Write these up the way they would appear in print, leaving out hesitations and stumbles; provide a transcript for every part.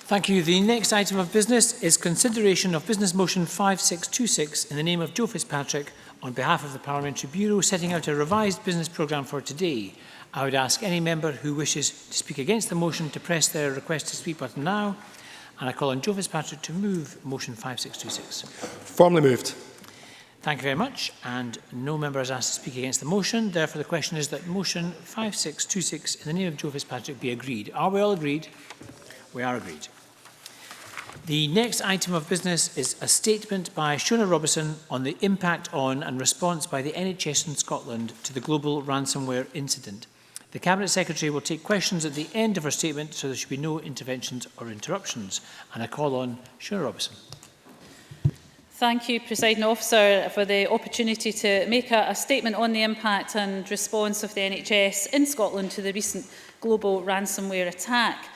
Thank you. The next item of business is consideration of Business Motion 5626 in the name of Joe Fitzpatrick on behalf of the Parliamentary Bureau setting out a revised business programme for today. I would ask any member who wishes to speak against the motion to press their request to speak button now. And I call on Joe Fitzpatrick to move motion 5626. Formally moved. Thank you very much. And no member has asked to speak against the motion. Therefore, the question is that motion 5626 in the name of Joe Fitzpatrick be agreed. Are we all agreed? We are agreed. The next item of business is a statement by Shona Robertson on the impact on and response by the NHS in Scotland to the global ransomware incident. The Cabinet Secretary will take questions at the end of her statement, so there should be no interventions or interruptions. And I call on Shona Robertson. Thank you, Presiding Officer, for the opportunity to make a statement on the impact and response of the NHS in Scotland to the recent global ransomware attack.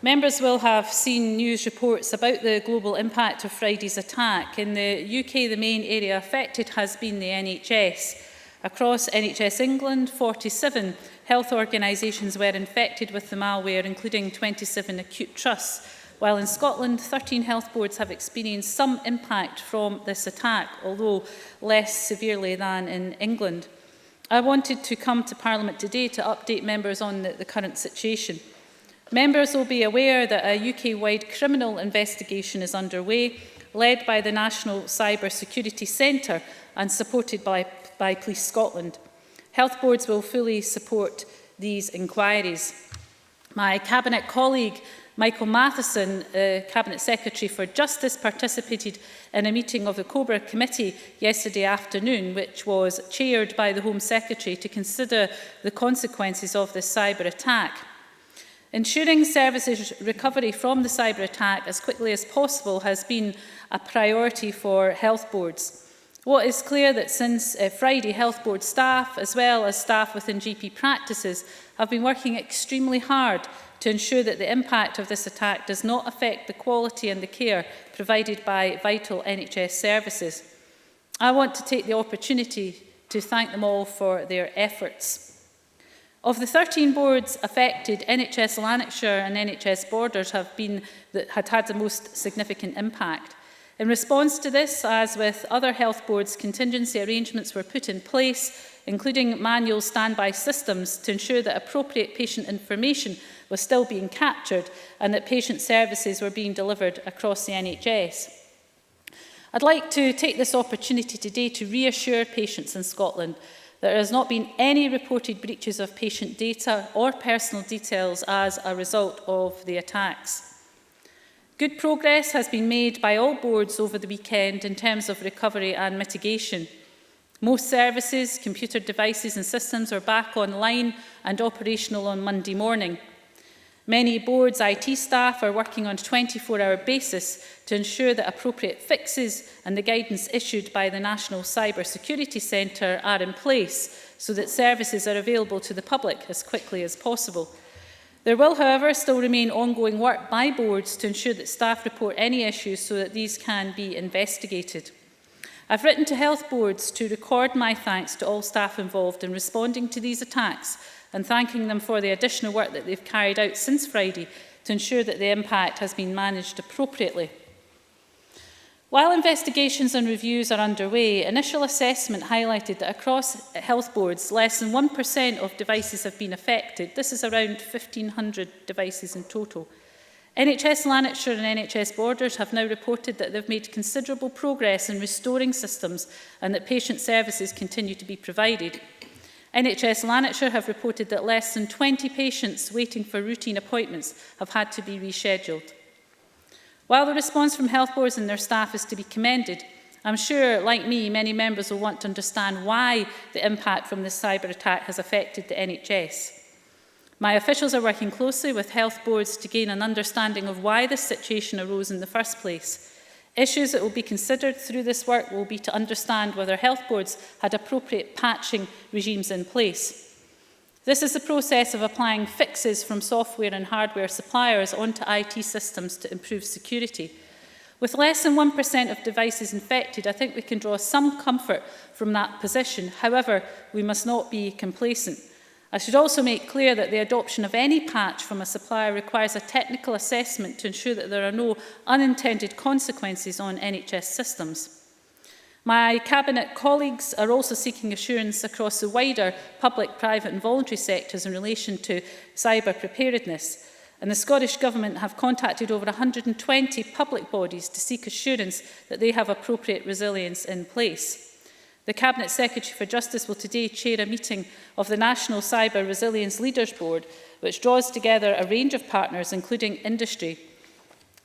Members will have seen news reports about the global impact of Friday's attack. In the UK, the main area affected has been the NHS. Across NHS England, 47 health organisations were infected with the malware, including 27 acute trusts, while in Scotland, 13 health boards have experienced some impact from this attack, although less severely than in England. I wanted to come to Parliament today to update members on the current situation. Members will be aware that a UK-wide criminal investigation is underway, led by the National Cyber Security Centre and supported by Police Scotland. Health boards will fully support these inquiries. My Cabinet colleague, Michael Matheson, Cabinet Secretary for Justice, participated in a meeting of the Cobra Committee yesterday afternoon, which was chaired by the Home Secretary to consider the consequences of this cyber attack. Ensuring services recovery from the cyber attack as quickly as possible has been a priority for health boards. What is clear that since Friday, health board staff, as well as staff within GP practices, have been working extremely hard to ensure that the impact of this attack does not affect the quality and the care provided by vital NHS services. I want to take the opportunity to thank them all for their efforts. Of the 13 boards affected, NHS Lanarkshire and NHS Borders had had the most significant impact. In response to this, as with other health boards, contingency arrangements were put in place, including manual standby systems to ensure that appropriate patient information was still being captured and that patient services were being delivered across the NHS. I'd like to take this opportunity today to reassure patients in Scotland that there has not been any reported breaches of patient data or personal details as a result of the attacks. Good progress has been made by all boards over the weekend in terms of recovery and mitigation. Most services, computer devices and systems are back online and operational on Monday morning. Many boards' IT staff are working on a 24-hour basis to ensure that appropriate fixes and the guidance issued by the National Cyber Security Centre are in place so that services are available to the public as quickly as possible. There will, however, still remain ongoing work by boards to ensure that staff report any issues so that these can be investigated. I've written to health boards to record my thanks to all staff involved in responding to these attacks and thanking them for the additional work that they've carried out since Friday to ensure that the impact has been managed appropriately. While investigations and reviews are underway, initial assessment highlighted that across health boards, less than 1% of devices have been affected. This is around 1,500 devices in total. NHS Lanarkshire and NHS Borders have now reported that they've made considerable progress in restoring systems and that patient services continue to be provided. NHS Lanarkshire have reported that less than 20 patients waiting for routine appointments have had to be rescheduled. While the response from health boards and their staff is to be commended, I'm sure, like me, many members will want to understand why the impact from this cyber attack has affected the NHS. My officials are working closely with health boards to gain an understanding of why this situation arose in the first place. Issues that will be considered through this work will be to understand whether health boards had appropriate patching regimes in place. This is the process of applying fixes from software and hardware suppliers onto IT systems to improve security. With less than 1% of devices infected, I think we can draw some comfort from that position. However, we must not be complacent. I should also make clear that the adoption of any patch from a supplier requires a technical assessment to ensure that there are no unintended consequences on NHS systems. My Cabinet colleagues are also seeking assurance across the wider public, private and voluntary sectors in relation to cyber preparedness. And the Scottish Government have contacted over 120 public bodies to seek assurance that they have appropriate resilience in place. The Cabinet Secretary for Justice will today chair a meeting of the National Cyber Resilience Leaders Board, which draws together a range of partners, including industry.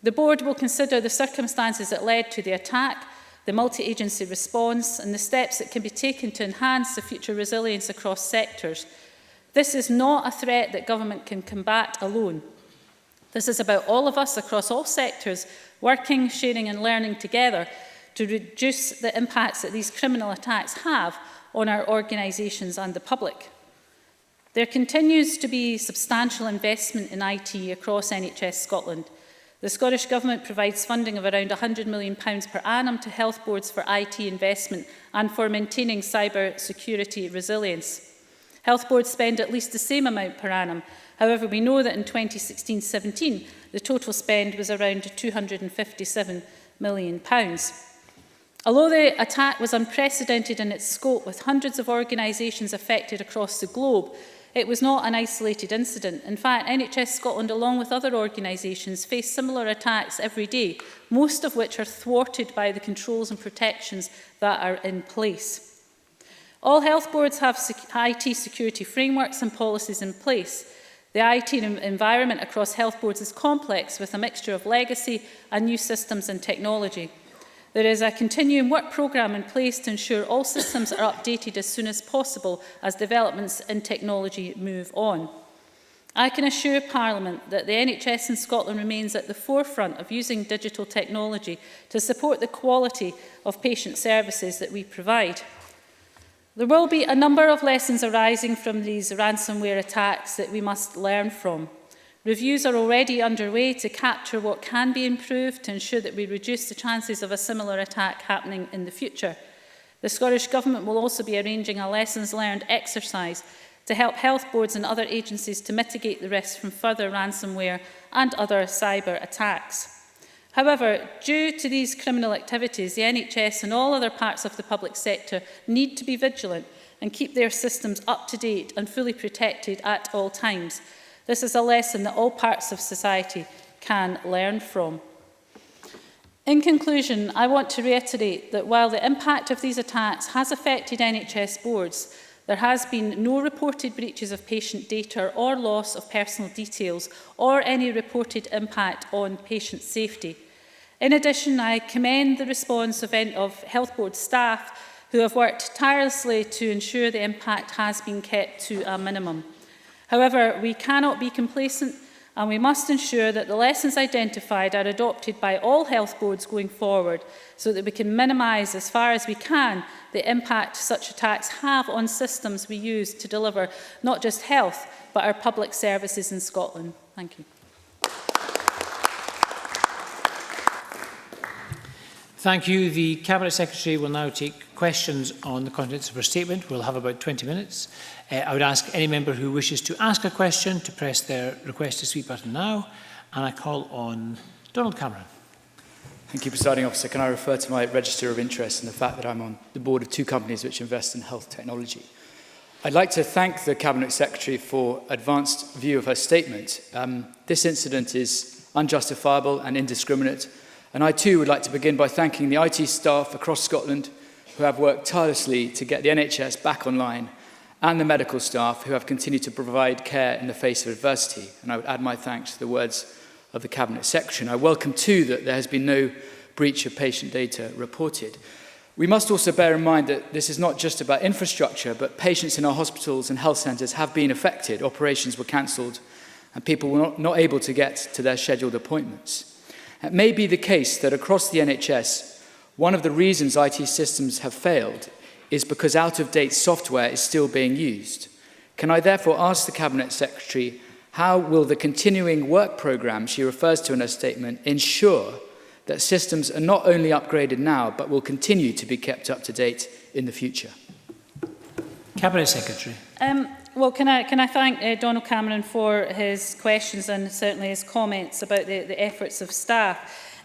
The board will consider the circumstances that led to the attack, the multi-agency response and the steps that can be taken to enhance the future resilience across sectors. This is not a threat that government can combat alone. This is about all of us across all sectors working, sharing and learning together to reduce the impacts that these criminal attacks have on our organisations and the public. There continues to be substantial investment in IT across NHS Scotland. The Scottish Government provides funding of around £100 million per annum to health boards for IT investment and for maintaining cyber security resilience. Health boards spend at least the same amount per annum. However, we know that in 2016-17, the total spend was around £257 million. Although the attack was unprecedented in its scope, with hundreds of organisations affected across the globe, it was not an isolated incident. In fact, NHS Scotland, along with other organisations, face similar attacks every day, most of which are thwarted by the controls and protections that are in place. All health boards have IT security frameworks and policies in place. The IT environment across health boards is complex, with a mixture of legacy and new systems and technology. There is a continuing work programme in place to ensure all systems are updated as soon as possible as developments in technology move on. I can assure Parliament that the NHS in Scotland remains at the forefront of using digital technology to support the quality of patient services that we provide. There will be a number of lessons arising from these ransomware attacks that we must learn from. Reviews are already underway to capture what can be improved to ensure that we reduce the chances of a similar attack happening in the future. The Scottish Government will also be arranging a lessons learned exercise to help health boards and other agencies to mitigate the risks from further ransomware and other cyber attacks. However, due to these criminal activities, the NHS and all other parts of the public sector need to be vigilant and keep their systems up to date and fully protected at all times. This is a lesson that all parts of society can learn from. In conclusion, I want to reiterate that while the impact of these attacks has affected NHS boards, there has been no reported breaches of patient data or loss of personal details or any reported impact on patient safety. In addition, I commend the response of health board staff who have worked tirelessly to ensure the impact has been kept to a minimum. However, we cannot be complacent and we must ensure that the lessons identified are adopted by all health boards going forward so that we can minimise as far as we can the impact such attacks have on systems we use to deliver not just health but our public services in Scotland. Thank you. Thank you. The Cabinet Secretary will now take questions on the contents of her statement. We'll have about 20 minutes. I would ask any member who wishes to ask a question to press their request to speak button now. And I call on Donald Cameron. Thank you, Presiding Officer. Can I refer to my register of interest and the fact that I'm on the board of 2 companies which invest in health technology? I'd like to thank the Cabinet Secretary for advanced view of her statement. This incident is unjustifiable and indiscriminate. And I too would like to begin by thanking the IT staff across Scotland who have worked tirelessly to get the NHS back online and the medical staff who have continued to provide care in the face of adversity. And I would add my thanks to the words of the Cabinet Secretary. And I welcome too that there has been no breach of patient data reported. We must also bear in mind that this is not just about infrastructure, but patients in our hospitals and health centres have been affected. Operations were cancelled and people were not able to get to their scheduled appointments. It may be the case that across the NHS, one of the reasons IT systems have failed is because out-of-date software is still being used. Can I therefore ask the Cabinet Secretary, how will the continuing work programme she refers to in her statement ensure that systems are not only upgraded now, but will continue to be kept up to date in the future? Cabinet Secretary. Well, can I thank Donald Cameron for his questions and certainly his comments about the efforts of staff.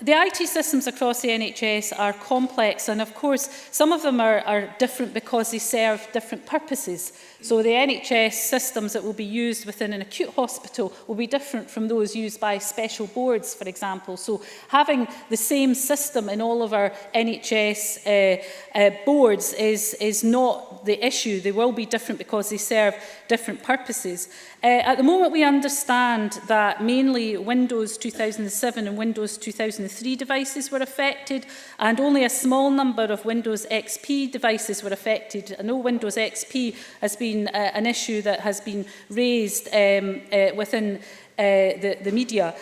The IT systems across the NHS are complex, and of course some of them are different because they serve different purposes. So the NHS systems that will be used within an acute hospital will be different from those used by special boards, for example. So having the same system in all of our NHS boards is not the issue. They will be different because they serve different purposes. At the moment, we understand that mainly Windows 2007 and Windows 2003 devices were affected, and only a small number of Windows XP devices were affected. I know Windows XP has been an issue that has been raised within the media.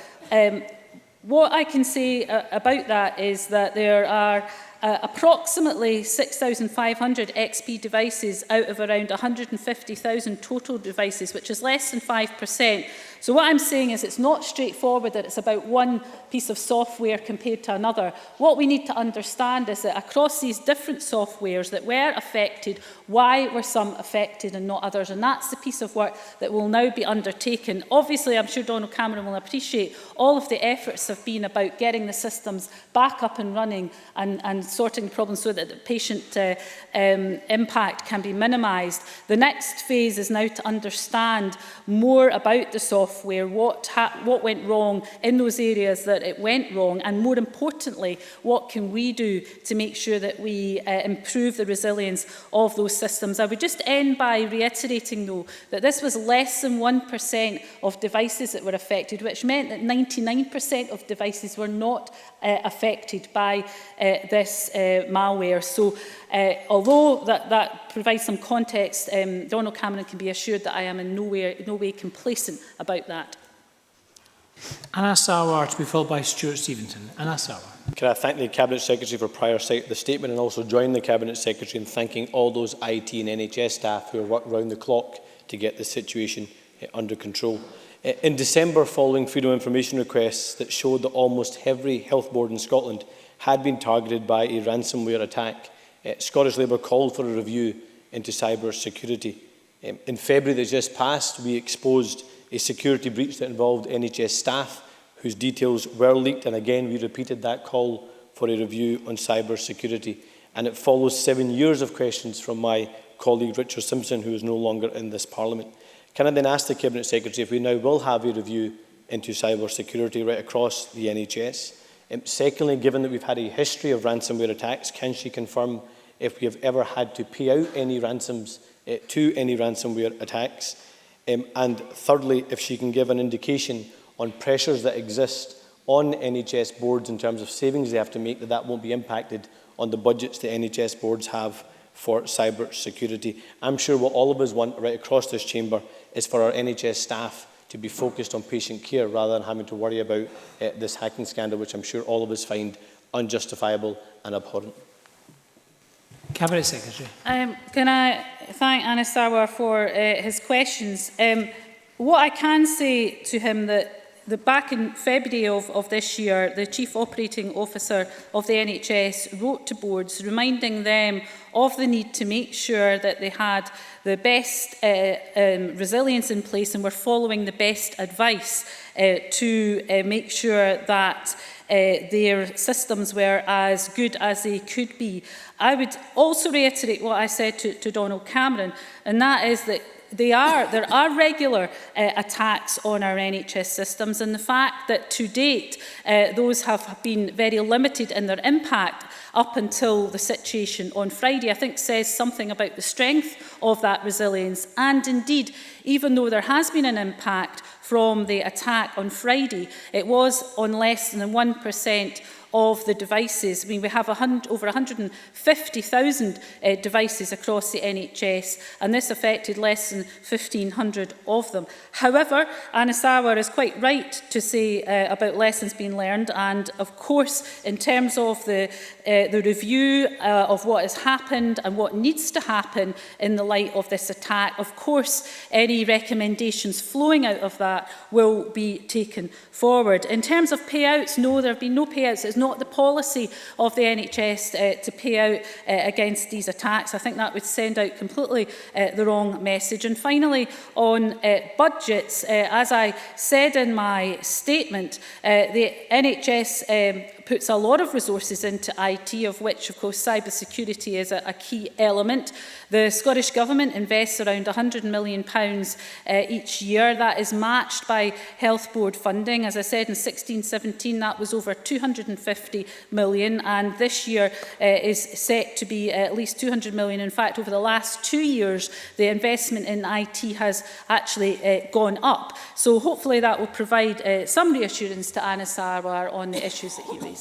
What I can say about that is that there are approximately 6,500 XP devices out of around 150,000 total devices, which is less than 5%. So what I'm saying is it's not straightforward that it's about one piece of software compared to another. What we need to understand is that across these different softwares that were affected, why were some affected and not others? And that's the piece of work that will now be undertaken. Obviously, I'm sure Donald Cameron will appreciate all of the efforts have been about getting the systems back up and running and sorting problems so that the patient impact can be minimised. The next phase is now to understand more about the software, what went wrong in those areas that it went wrong, and more importantly, what can we do to make sure that we improve the resilience of those systems. I would just end by reiterating, though, that this was less than 1% of devices that were affected, which meant that 99% of devices were not affected by this malware. So although that provides some context, Donald Cameron can be assured that I am in no way complacent about that. Anna Sawar to be followed by Stuart Stevenson. Anna Sawar. Can I thank the Cabinet Secretary for prior sight of the statement, and also join the Cabinet Secretary in thanking all those IT and NHS staff who have worked round the clock to get the situation under control. In December, following Freedom of Information requests that showed that almost every health board in Scotland had been targeted by a ransomware attack, Scottish Labour called for a review into cyber security. In February that just passed, we exposed a security breach that involved NHS staff whose details were leaked, and again we repeated that call for a review on cyber security. And it follows 7 years of questions from my colleague Richard Simpson, who is no longer in this Parliament. Can I then ask the Cabinet Secretary if we now will have a review into cyber security right across the NHS? Secondly, given that we've had a history of ransomware attacks, can she confirm if we have ever had to pay out any ransoms to any ransomware attacks? And thirdly, if she can give an indication on pressures that exist on NHS boards in terms of savings they have to make, that won't be impacted on the budgets the NHS boards have for cyber security. I'm sure what all of us want right across this chamber is for our NHS staff to be focused on patient care rather than having to worry about this hacking scandal, which I'm sure all of us find unjustifiable and abhorrent. Cabinet Secretary. Can I thank Anna Sawar for his questions? What I can say to him that back in February of this year, the Chief Operating Officer of the NHS wrote to boards reminding them of the need to make sure that they had the best resilience in place and were following the best advice to make sure that their systems were as good as they could be. I would also reiterate what I said to Donald Cameron, and that is that there are regular attacks on our NHS systems, and the fact that to date those have been very limited in their impact up until the situation on Friday, I think says something about the strength of that resilience. And indeed, even though there has been an impact from the attack on Friday, it was on less than 1% of the devices. I mean, we have over 150,000 devices across the NHS, and this affected less than 1,500 of them. However, Anna Sawar is quite right to say about lessons being learned, and of course, in terms of the review of what has happened and what needs to happen in the light of this attack, of course, any recommendations flowing out of that that will be taken forward. In terms of payouts, no, there have been no payouts. It's not the policy of the NHS to pay out against these attacks. I think that would send out completely the wrong message. And finally, on budgets, as I said in my statement, the NHS puts a lot of resources into IT, of which, of course, cybersecurity is a key element. The Scottish Government invests around £100 million each year. That is matched by Health Board funding. As I said, in 16-17, that was over £250 million, and this year is set to be at least £200 million. In fact, over the last 2 years, the investment in IT has actually gone up. So hopefully that will provide some reassurance to Anas Sarwar on the issues that he raised.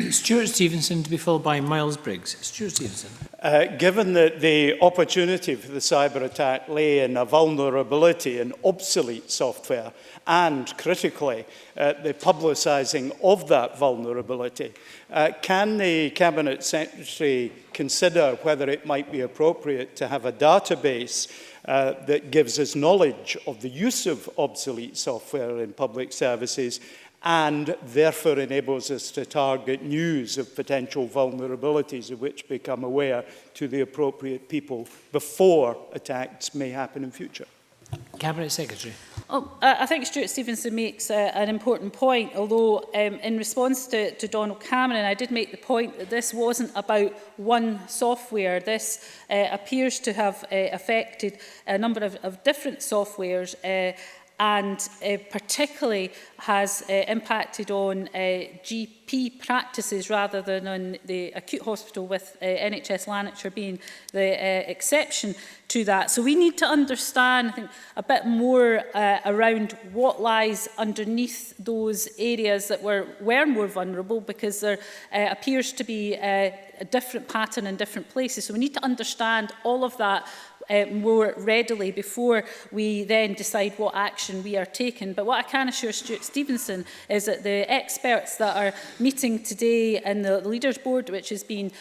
Stuart Stevenson to be followed by Miles Briggs. Stuart Stevenson. Given that the opportunity for the cyber attack lay in a vulnerability in obsolete software and, critically, the publicising of that vulnerability, can the Cabinet Secretary consider whether it might be appropriate to have a database that gives us knowledge of the use of obsolete software in public services and therefore enables us to target news of potential vulnerabilities of which become aware to the appropriate people before attacks may happen in future? Cabinet Secretary. Oh, I think Stuart Stevenson makes an important point, although in response to Donald Cameron, I did make the point that this wasn't about one software. This appears to have affected a number of different softwares and particularly has impacted on GP practices rather than on the acute hospital, with NHS Lanarkshire being the exception to that. So we need to understand, I think, a bit more around what lies underneath those areas that were more vulnerable, because there appears to be a different pattern in different places. So we need to understand all of that more readily before we then decide what action we are taking. But what I can assure Stuart Stevenson is that the experts that are meeting today in the Leaders Board, which has been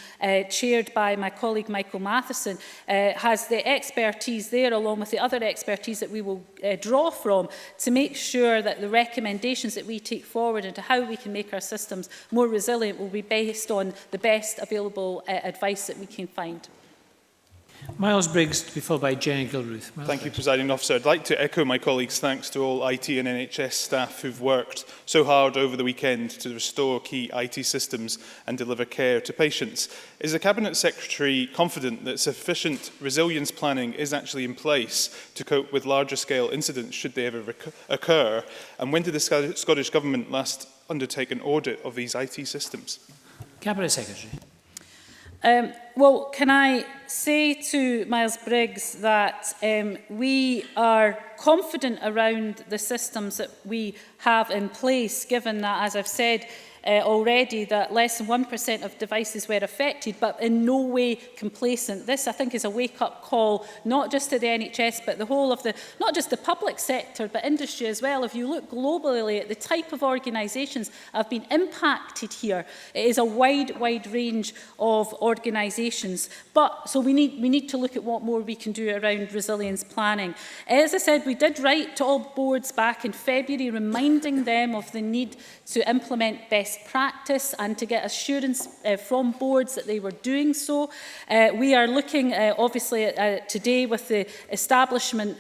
chaired by my colleague Michael Matheson, has the expertise there, along with the other expertise that we will draw from, to make sure that the recommendations that we take forward into how we can make our systems more resilient will be based on the best available advice that we can find. Miles Briggs to be followed by Jenny Gilruth. Thank you, Presiding Officer. I'd like to echo my colleagues' thanks to all IT and NHS staff who've worked so hard over the weekend to restore key IT systems and deliver care to patients. Is the Cabinet Secretary confident that sufficient resilience planning is actually in place to cope with larger scale incidents should they ever occur? And when did the Scottish Government last undertake an audit of these IT systems? Cabinet Secretary. Well, can I say to Miles Briggs that we are confident around the systems that we have in place, given that, as I've said already, that less than 1% of devices were affected, but in no way complacent. This, I think, is a wake-up call, not just to the NHS, but the whole of not just the public sector, but industry as well. If you look globally at the type of organisations have been impacted here, it is a wide range of organisations. So we need to look at what more we can do around resilience planning. As I said, we did write to all boards back in February, reminding them of the need to implement best practice and to get assurance from boards that they were doing so. We are looking, obviously, today with the establishment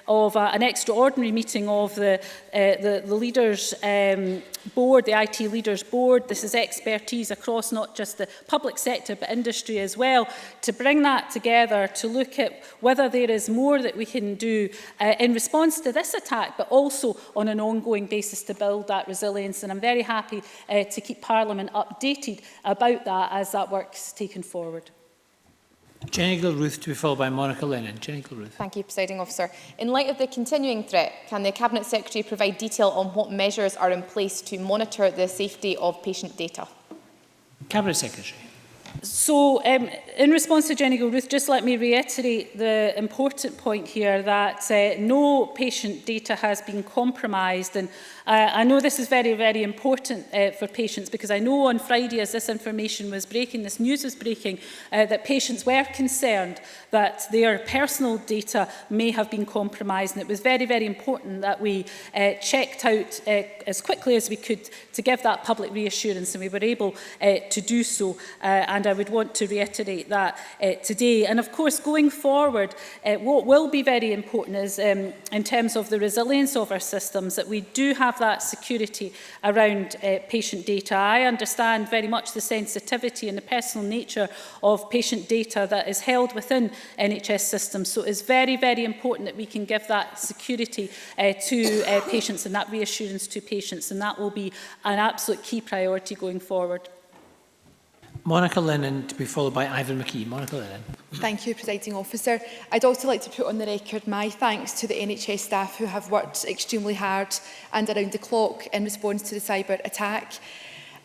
of an extraordinary meeting of the Leaders Board, the IT Leaders Board. This is expertise across not just the public sector but industry as well, to bring that together to look at whether there is more that we can do in response to this attack, but also on an ongoing basis to build that resilience. And I'm very happy to keep Parliament updated about that as that work's taken forward. Jenny Gilruth to be followed by Monica Lennon. Jenny Gilruth. Thank you, Presiding Officer. In light of the continuing threat, can the Cabinet Secretary provide detail on what measures are in place to monitor the safety of patient data? Cabinet Secretary. So, in response to Jenny Gilruth, just let me reiterate the important point here that no patient data has been compromised. And I know this is very, very important for patients, because I know on Friday, as this information was breaking, this news was breaking, that patients were concerned that their personal data may have been compromised. And it was very, very important that we checked out as quickly as we could to give that public reassurance, and we were able to do so. And I would want to reiterate that today. And of course, going forward, what will be very important is, in terms of the resilience of our systems, that we do have that security around patient data. I understand very much the sensitivity and the personal nature of patient data that is held within NHS systems. So it's very, very important that we can give that security to patients and that reassurance to patients. And that will be an absolute key priority going forward. Monica Lennon, to be followed by Ivan McKee. Monica Lennon. Thank you, Presiding Officer. I'd also like to put on the record my thanks to the NHS staff who have worked extremely hard and around the clock in response to the cyber attack.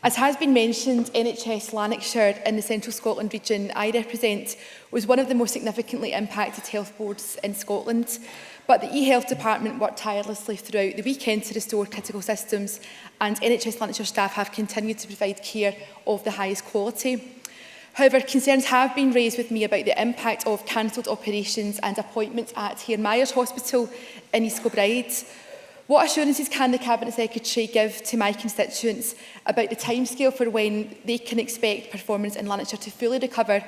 As has been mentioned, NHS Lanarkshire in the Central Scotland region I represent was one of the most significantly impacted health boards in Scotland. But the e-health department worked tirelessly throughout the weekend to restore critical systems, and NHS Lanarkshire staff have continued to provide care of the highest quality. However, concerns have been raised with me about the impact of cancelled operations and appointments at Here Myers Hospital in East Kilbride. What assurances can the Cabinet Secretary give to my constituents about the timescale for when they can expect performance in Lanarkshire to fully recover?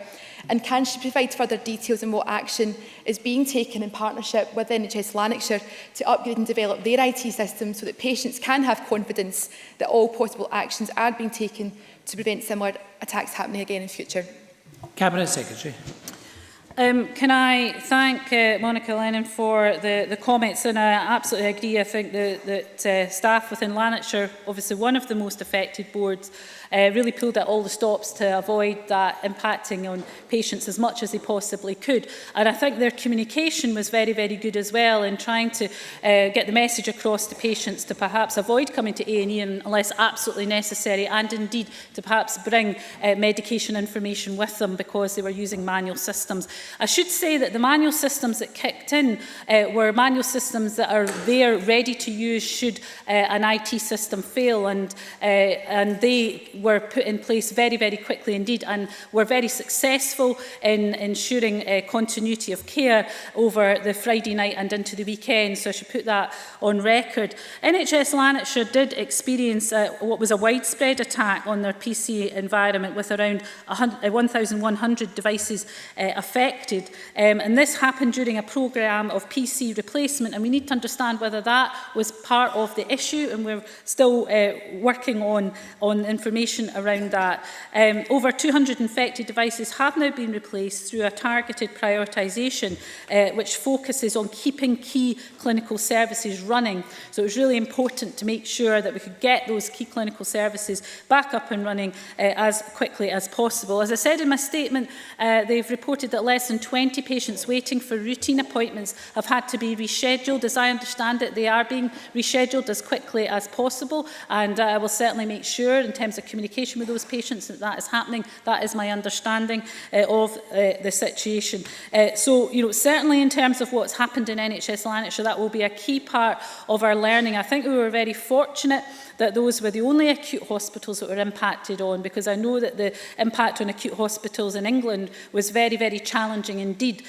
And can she provide further details on what action is being taken in partnership with NHS Lanarkshire to upgrade and develop their IT systems so that patients can have confidence that all possible actions are being taken to prevent similar attacks happening again in future? Cabinet Secretary. Can I thank Monica Lennon for the comments, and I absolutely agree. I think that staff within Lanarkshire, obviously one of the most affected boards, really pulled at all the stops to avoid that impacting on patients as much as they possibly could. And I think their communication was very, very good as well in trying to get the message across to patients to perhaps avoid coming to A&E unless absolutely necessary, and indeed to perhaps bring medication information with them because they were using manual systems. I should say that the manual systems that kicked in were manual systems that are there ready to use should an IT system fail, and they were put in place very, very quickly indeed, and were very successful in ensuring continuity of care over the Friday night and into the weekend. So I should put that on record. NHS Lanarkshire did experience what was a widespread attack on their PC environment with around 1,100 devices affected. And this happened during a programme of PC replacement, and we need to understand whether that was part of the issue, and we're still working on information around that. Over 200 infected devices have now been replaced through a targeted prioritisation which focuses on keeping key clinical services running. So it was really important to make sure that we could get those key clinical services back up and running as quickly as possible. As I said in my statement, they've reported that less than 20 patients waiting for routine appointments have had to be rescheduled. As I understand it, they are being rescheduled as quickly as possible, and I will certainly make sure in terms of communication with those patients that is happening. That is my understanding of the situation. So, certainly in terms of what's happened in NHS Lanarkshire, that will be a key part of our learning. I think we were very fortunate that those were the only acute hospitals that were impacted on, because I know that the impact on acute hospitals in England was very, very challenging indeed.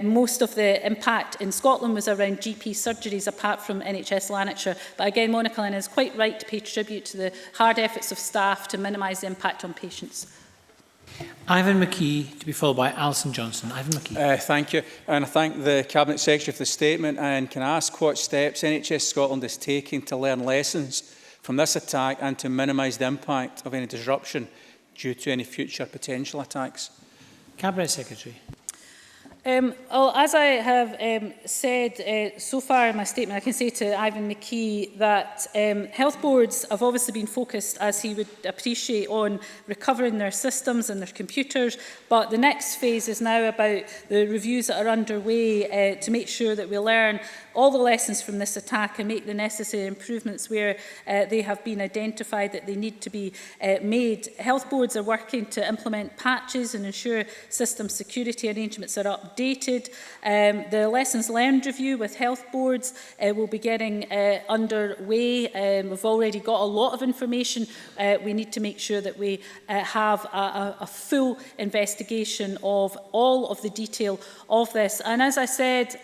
Most of the impact in Scotland was around GP surgeries, apart from NHS Lanarkshire. But again, Monica Lennon is quite right to pay tribute to the hard efforts of staff to minimise the impact on patients. Ivan McKee, to be followed by Alison Johnson. Ivan McKee. Thank you. And I thank the Cabinet Secretary for the statement, and can I ask what steps NHS Scotland is taking to learn lessons from this attack and to minimise the impact of any disruption due to any future potential attacks? Cabinet Secretary. Well, as I have said so far in my statement, I can say to Ivan McKee that health boards have obviously been focused, as he would appreciate, on recovering their systems and their computers, but the next phase is now about the reviews that are underway to make sure that we learn all the lessons from this attack and make the necessary improvements where they have been identified that they need to be made. Health boards are working to implement patches and ensure system security arrangements are updated. The lessons learned review with health boards will be getting underway. We've already got a lot of information. We need to make sure that we have a full investigation of all of the detail of this. And as I said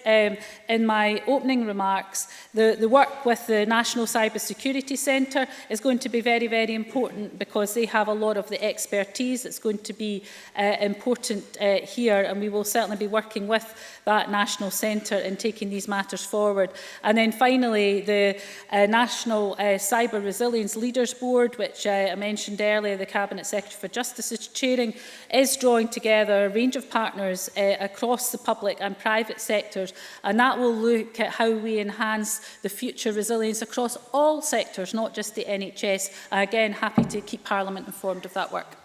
in my opening remarks, the work with the National Cyber Security Centre is going to be very, very important because they have a lot of the expertise that's going to be important here, and we will certainly be working with that National Centre in taking these matters forward. And then finally, the National Cyber Resilience Leaders Board, which I mentioned earlier, the Cabinet Secretary for Justice is chairing, is drawing together a range of partners across the public and private sectors, and that will look at how we enhance the future resilience across all sectors, not just the NHS. Again, happy to keep Parliament informed of that work.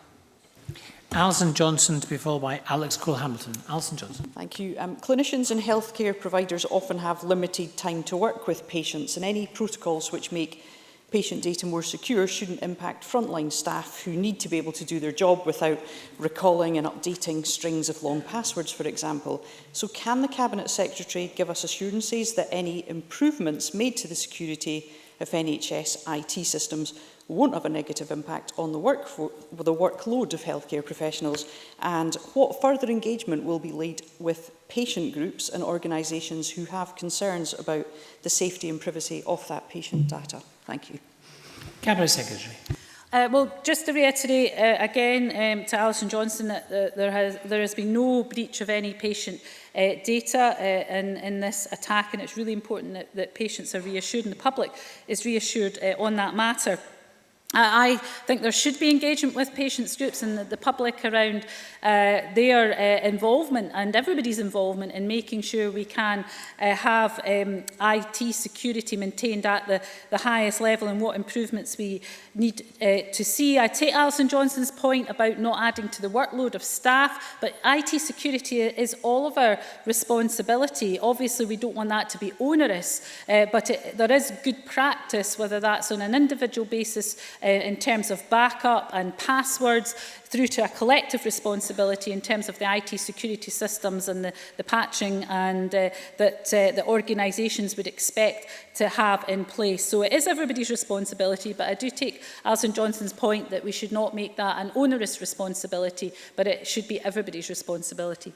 Alison Johnson to be followed by Alex Cole-Hamilton. Alison Johnson. Thank you. Clinicians and healthcare providers often have limited time to work with patients, and any protocols which make patient data more secure shouldn't impact frontline staff who need to be able to do their job without recalling and updating strings of long passwords, for example. So can the Cabinet Secretary give us assurances that any improvements made to the security of NHS IT systems won't have a negative impact on the workload of healthcare professionals, and what further engagement will be laid with patient groups and organisations who have concerns about the safety and privacy of that patient data? Thank you. Cabinet Secretary. Well, just to reiterate again to Alison Johnson that there has been no breach of any patient data in this attack, and it's really important that patients are reassured and the public is reassured on that matter. I think there should be engagement with patients groups and the public around their involvement and everybody's involvement in making sure we can have IT security maintained at the highest level and what improvements we need to see. I take Alison Johnson's point about not adding to the workload of staff, but IT security is all of our responsibility. Obviously, we don't want that to be onerous, but there is good practice, whether that's on an individual basis in terms of backup and passwords, through to a collective responsibility in terms of the IT security systems and the patching and that the organisations would expect to have in place. So it is everybody's responsibility, but I do take Alison Johnson's point that we should not make that an onerous responsibility, but it should be everybody's responsibility.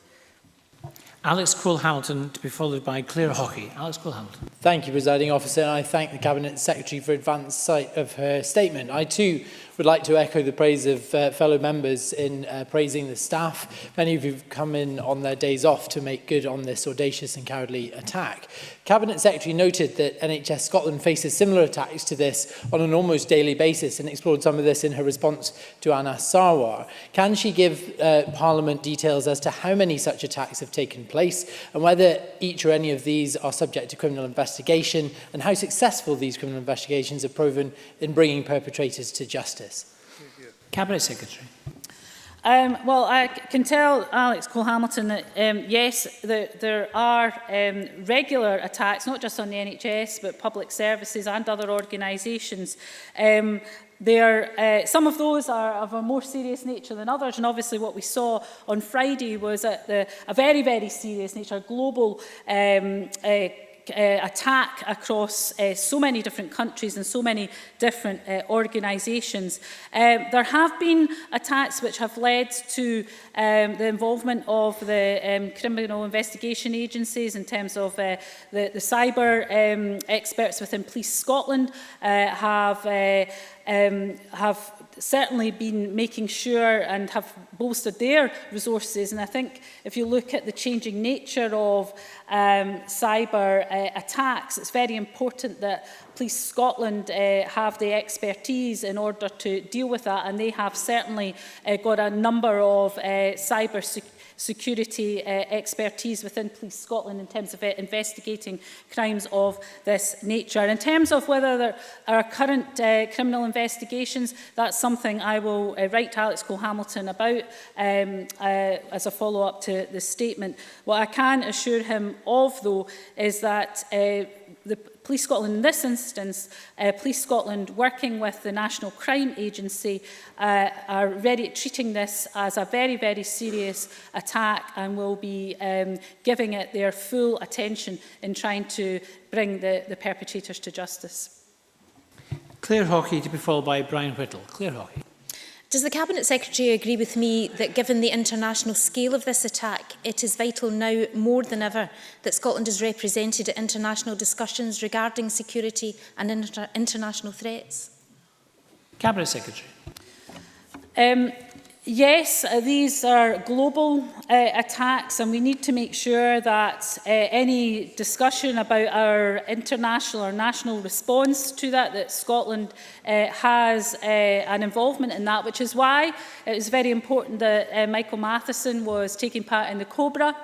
Alex Cole-Hamilton to be followed by Claire Hockey. Alex Cole-Hamilton. Thank you, Presiding Officer, and I thank the Cabinet Secretary for advance sight of her statement. I too would like to echo the praise of fellow members in praising the staff. Many of you have come in on their days off to make good on this audacious and cowardly attack. Cabinet Secretary noted that NHS Scotland faces similar attacks to this on an almost daily basis and explored some of this in her response to Anna Sarwar. Can she give Parliament details as to how many such attacks have taken place and whether each or any of these are subject to criminal investigation and how successful these criminal investigations have proven in bringing perpetrators to justice? Cabinet Secretary. Well, I can tell Alex Cole-Hamilton that, yes, there are regular attacks, not just on the NHS, but public services and other organisations. Some of those are of a more serious nature than others, and obviously what we saw on Friday was a very, very serious nature, global attack across so many different countries and so many different organisations. There have been attacks which have led to the involvement of the criminal investigation agencies in terms of the cyber experts within Police Scotland have certainly been making sure and have bolstered their resources. And I think if you look at the changing nature of cyber attacks, it's very important that Police Scotland have the expertise in order to deal with that, and they have certainly got a number of cyber security expertise within Police Scotland in terms of investigating crimes of this nature. In terms of whether there are current criminal investigations, that's something I will write to Alex Cole-Hamilton about as a follow-up to the statement. What I can assure him of, though, is that the Police Scotland, in this instance, Police Scotland working with the National Crime Agency are treating this as a very, very serious attack and will be giving it their full attention in trying to bring the perpetrators to justice. Claire Hockey to be followed by Brian Whittle. Claire Hockey. Does the Cabinet Secretary agree with me that given the international scale of this attack, it is vital now more than ever that Scotland is represented at international discussions regarding security and international threats? Cabinet Secretary. Yes, these are global attacks, and we need to make sure that any discussion about our international or national response to that Scotland has an involvement in that, which is why it was very important that Michael Matheson was taking part in the COBRA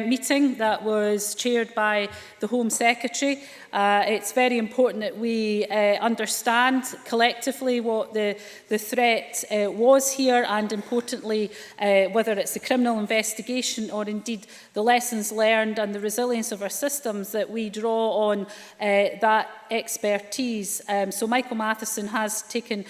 meeting that was chaired by the Home Secretary. It's very important that we understand collectively what the threat was here, and importantly, whether it's the criminal investigation or indeed the lessons learned and the resilience of our systems, that we draw on that expertise. So Michael Matheson has taken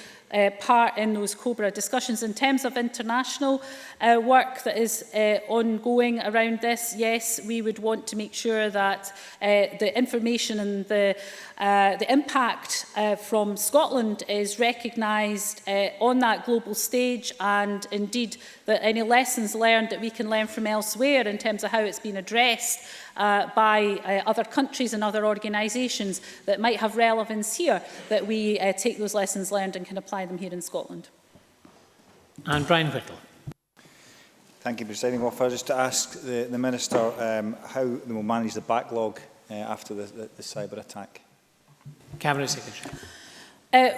part in those COBRA discussions. In terms of international work that is ongoing around this, yes, we would want to make sure that the information and the impact from Scotland is recognised on that global stage, and indeed that any lessons learned that we can learn from elsewhere in terms of how it's been addressed by other countries and other organisations that might have relevance here, that we take those lessons learned and can apply them here in Scotland. And Brian Whittle. Thank you, Presiding Officer. Just to ask the Minister how they will manage the backlog after the cyber attack. Cabinet Secretary.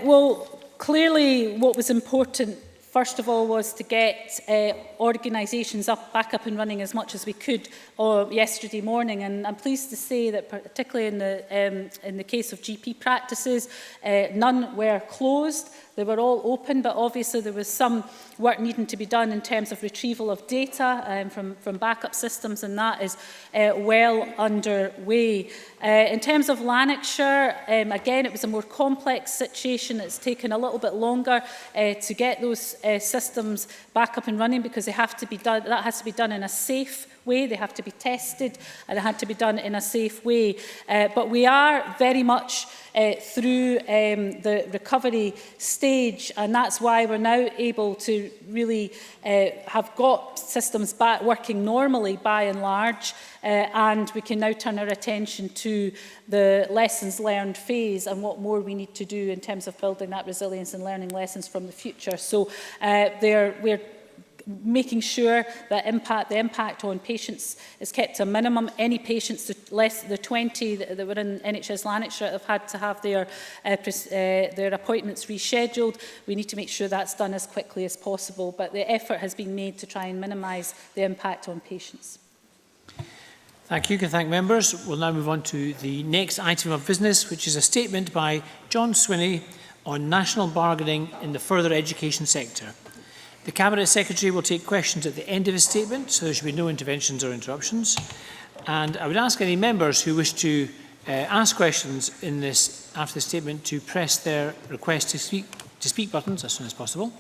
Well, clearly what was important first of all was to get organisations back up and running as much as we could yesterday morning, and I'm pleased to say that particularly in the case of GP practices, none were closed. They were all open, but obviously there was some work needing to be done in terms of retrieval of data from backup systems, and that is well underway. In terms of Lanarkshire, again, it was a more complex situation. It's taken a little bit longer to get those systems back up and running because that has to be done in a safe way. They have to be tested, and it had to be done in a safe way. But we are very much through the recovery stage, and that's why we're now able to really have got systems back working normally by and large, and we can now turn our attention to the lessons learned phase and what more we need to do in terms of building that resilience and learning lessons from the future. So we're making sure that the impact on patients is kept to a minimum. Any patients, the 20 that were in NHS Lanarkshire, have had to have their appointments rescheduled. We need to make sure that's done as quickly as possible, but the effort has been made to try and minimise the impact on patients. Thank you. Can thank members. We'll now move on to the next item of business, which is a statement by John Swinney on national bargaining in the further education sector. The Cabinet Secretary will take questions at the end of his statement, so there should be no interventions or interruptions. And I would ask any members who wish to ask questions in this after the statement to press their request to speak buttons as soon as possible.